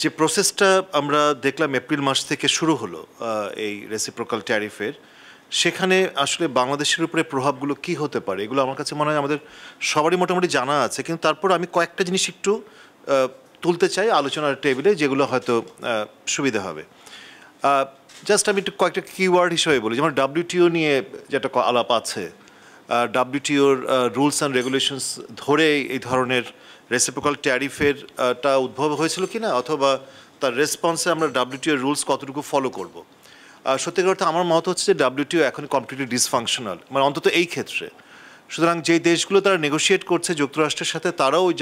যে প্রসেসটা আমরা দেখলাম এপ্রিল মাস থেকে শুরু হলো এই রেসিপ্রোকাল ট্যারিফের, সেখানে আসলে বাংলাদেশের উপরে প্রভাবগুলো কি হতে পারে এগুলো আমার কাছে মনে হয় আমাদের সবারই মোটামুটি জানা আছে, কিন্তু তারপর আমি কয়েকটা জিনিস একটু তুলতে চাই আলোচনার টেবিলে, যেগুলো হয়তো সুবিধা হবে। জাস্ট আমি একটু কয়েকটা কিওয়ার্ড হিসেবে বলি, যেমন WTO নিয়ে যেটা আলাপ আছে, WTOর রুলস অ্যান্ড রেগুলেশনস ধরে এই ধরনের রেসিপ্রোকাল ট্যারিফের টা উদ্ভব হয়েছিল কি না, অথবা তার রেসপন্সে আমরা WTOর রুলস কতটুকু ফলো করব। সত্যিকার অর্থে আমার মত হচ্ছে যে WTO এখন কমপ্লিটলি ডিসফাংশনাল, মানে অন্তত এই ক্ষেত্রে। সুতরাং যেই দেশগুলো তারা নেগোশিয়েট করছে যুক্তরাষ্ট্রের সাথে, তারাও ওই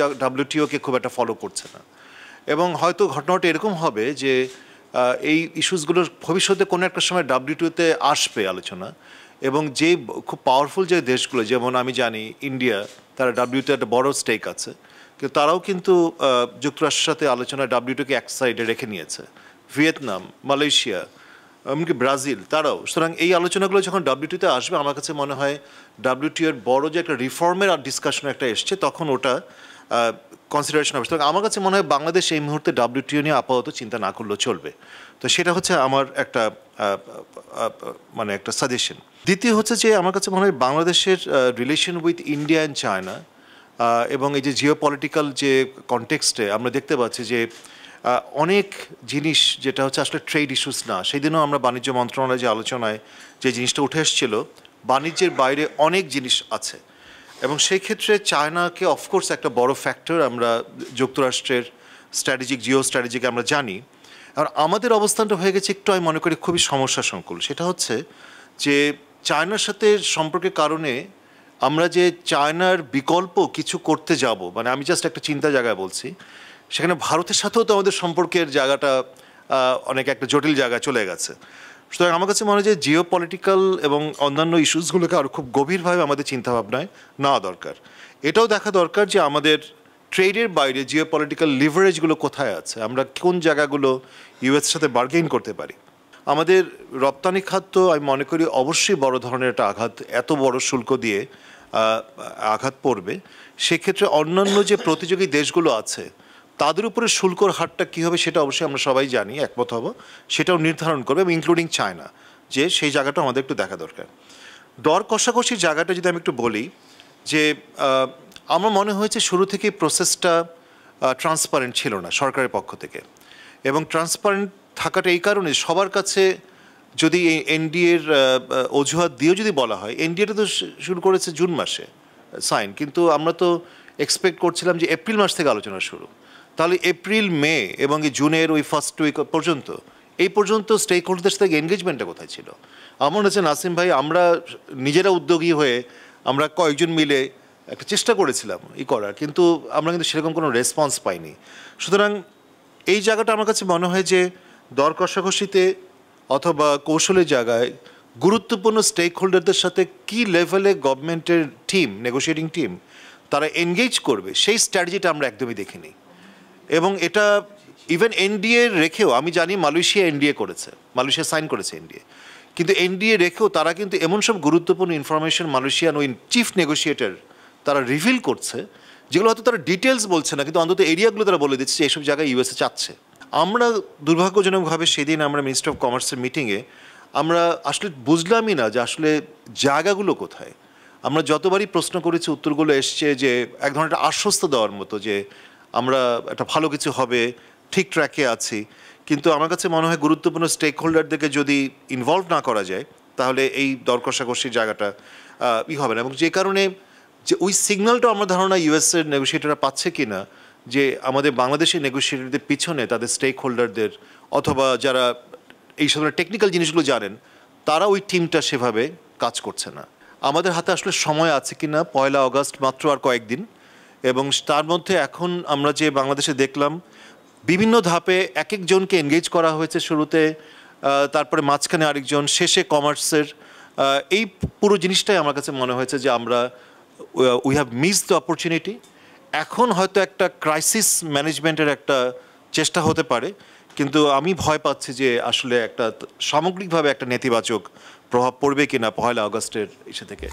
WTOকে খুব একটা ফলো করছে না। এবং হয়তো ঘটনাটা এরকম হবে যে এই ইস্যুসগুলোর ভবিষ্যতে কোনো একটা সময় WTOতে আসবে আলোচনা, এবং যে খুব পাওয়ারফুল যে দেশগুলো, যেমন আমি জানি ইন্ডিয়া, তারা WTO একটা বড় স্টেক আছে, কিন্তু তারাও কিন্তু যুক্তরাষ্ট্রের সাথে আলোচনায় WTOকে এক সাইডে রেখে নিয়েছে। ভিয়েতনাম, মালয়েশিয়া, এমনকি ব্রাজিল, তারাও। সুতরাং এই আলোচনাগুলো যখন WTOতে আসবে, আমার কাছে মনে হয় WTOর বড় যে একটা রিফর্মের আর ডিসকাশন একটা এসছে, তখন ওটা কনসিডারেশন হবে। সুতরাং আমার কাছে মনে হয় বাংলাদেশ এই মুহূর্তে WTO নিয়ে আপাতত চিন্তা না করলেও চলবে। তো সেটা হচ্ছে আমার একটা মানে একটা সাজেশন। দ্বিতীয় হচ্ছে যে আমার কাছে মনে হয় বাংলাদেশের relation with India and China, এবং এই যে জিওপলিটিক্যাল যে কনটেক্সটে আমরা দেখতে পাচ্ছি যে অনেক জিনিস যেটা হচ্ছে আসলে ট্রেড ইস্যুস না, সেই দিনও আমরা বাণিজ্য মন্ত্রণালয়ের যে আলোচনায় যে জিনিসটা উঠে এসেছিল, বাণিজ্যের বাইরে অনেক জিনিস আছে, এবং সেই ক্ষেত্রে চায়নাকে অফকোর্স একটা বড় ফ্যাক্টর আমরা যুক্তরাষ্ট্রের জিও স্ট্র্যাটেজিকে আমরা জানি। আর আমাদের অবস্থানটা হয়ে গেছে একটু, আমি মনে করি, খুবই সমস্যা সংকুল। সেটা হচ্ছে যে চায়নার সাথে সম্পর্কের কারণে আমরা যে চায়নার বিকল্প কিছু করতে যাব, মানে আমি জাস্ট একটা চিন্তা জায়গায় বলছি, সেখানে ভারতের সাথেও তো আমাদের সম্পর্কের জায়গাটা অনেক একটা জটিল জায়গায় চলে গেছে। সুতরাং আমার কাছে মনে হয় যে জিওপলিটিক্যাল এবং অন্যান্য ইস্যুসগুলোকে আরও খুব গভীরভাবে আমাদের চিন্তাভাবনায় নেওয়া দরকার। এটাও দেখা দরকার যে আমাদের ট্রেডের বাইরে জিওপলিটিক্যাল লিভারেজগুলো কোথায় আছে, আমরা কোন জায়গাগুলো ইউএস সাথে বার্গেইন করতে পারি। আমাদের রপ্তানি খাত আমি মনে করি অবশ্যই বড় ধরনের একটা আঘাত, এত বড় শুল্ক দিয়ে আঘাত পড়বে। সেক্ষেত্রে অন্যান্য যে প্রতিযোগী দেশগুলো আছে তাদের উপরে শুল্কর হারটা কী হবে সেটা অবশ্যই আমরা সবাই জানি, একমত হব, সেটাও নির্ধারণ করবে, এবং ইনক্লুডিং চায়না, যে সেই জায়গাটা আমাদের একটু দেখা দরকার। দর কষাকষির জায়গাটা যদি আমি একটু বলি, যে আমার মনে হয়েছে শুরু থেকে প্রসেসটা ট্রান্সপারেন্ট ছিল না সরকারের পক্ষ থেকে, এবং ট্রান্সপারেন্ট থাকাটা এই কারণে সবার কাছে যদি এই এনডিএর অজুহাত দিয়েও যদি বলা হয়, এনডিএটা তো শুরু করেছে জুন মাসে সাইন, কিন্তু আমরা তো এক্সপেক্ট করছিলাম যে এপ্রিল মাস থেকে আলোচনা শুরু। তাহলে এপ্রিল, মে এবং এই জুনের ওই ফার্স্ট উইক পর্যন্ত, এই পর্যন্ত স্টেক হোল্ডারদের সাথে এনগেজমেন্টটা কোথায় ছিল? আমার মনে হচ্ছে নাসিম ভাই, আমরা নিজেরা উদ্যোগী হয়ে আমরা কয়েকজন মিলে একটা চেষ্টা করেছিলাম করার, কিন্তু আমরা কিন্তু সেরকম কোনো রেসপন্স পাইনি। সুতরাং এই জায়গাটা আমার কাছে মনে হয় যে দর কষাকষিতে অথবা কৌশলের জায়গায় গুরুত্বপূর্ণ স্টেক হোল্ডারদের সাথে কী লেভেলে গভর্নমেন্টের টিম, নেগোশিয়েটিং টিম, তারা এনগেজ করবে, সেই স্ট্র্যাটেজিটা আমরা একদমই দেখিনি। এবং এটা ইভেন এনডিএ রেখেও, আমি জানি মালয়েশিয়া এনডিএ করেছে, মালয়েশিয়া সাইন করেছে এনডিএ, কিন্তু এনডিএ রেখেও তারা কিন্তু এমন সব গুরুত্বপূর্ণ ইনফরমেশন মালয়েশিয়ান ওই চিফ নেগোশিয়েটর তারা রিভিল করছে, যেগুলো হয়তো তারা ডিটেলস বলছে না, কিন্তু অন্তত এরিয়াগুলো তারা বলে দিচ্ছে এইসব জায়গায় ইউএসএ চাচ্ছে। আমরা দুর্ভাগ্যজনকভাবে সেদিন আমরা মিনিস্টার অফ কমার্সের মিটিংয়ে আমরা আসলে বুঝলামই না যে আসলে জায়গাগুলো কোথায়। আমরা যতবারই প্রশ্ন করেছি উত্তরগুলো এসছে যে এক ধরনের একটা আশ্বস্ত দেওয়ার মতো, যে আমরা একটা ভালো কিছু হবে, ঠিক ট্র্যাকে আছি, কিন্তু আমার কাছে মনে হয় গুরুত্বপূর্ণ স্টেক হোল্ডারদেরকে যদি ইনভলভ না করা যায়, তাহলে এই দর কষাকষির জায়গাটা হবে না। এবং যে কারণে যে ওই সিগন্যালটা আমার ধারণা ইউএসের নেগোশিয়েটাররা পাচ্ছে কি না, যে আমাদের বাংলাদেশের নেগোশিয়েটারদের পিছনে তাদের স্টেক হোল্ডারদের অথবা যারা এই ধরনের টেকনিক্যাল জিনিসগুলো জানেন, তারা ওই টিমটা সেভাবে কাজ করছে না। আমাদের হাতে আসলে সময় আছে কি না, 1 আগস্ট মাত্র আর কয়েকদিন, এবং তার মধ্যে এখন আমরা যে বাংলাদেশে দেখলাম বিভিন্ন ধাপে এক একজনকে এনগেজ করা হয়েছে শুরুতে, তারপরে মাঝখানে আরেকজন, শেষে কমার্সের, এই পুরো জিনিসটাই আমার কাছে মনে হয়েছে যে আমরা we have missed the opportunity. এখন হয়তো একটা ক্রাইসিস ম্যানেজমেন্টের একটা চেষ্টা হতে পারে, কিন্তু আমি ভয় পাচ্ছি যে আসলে একটা সামগ্রিকভাবে একটা নেতিবাচক প্রভাব পড়বে কিনা 1 আগস্টের ইসে থেকে।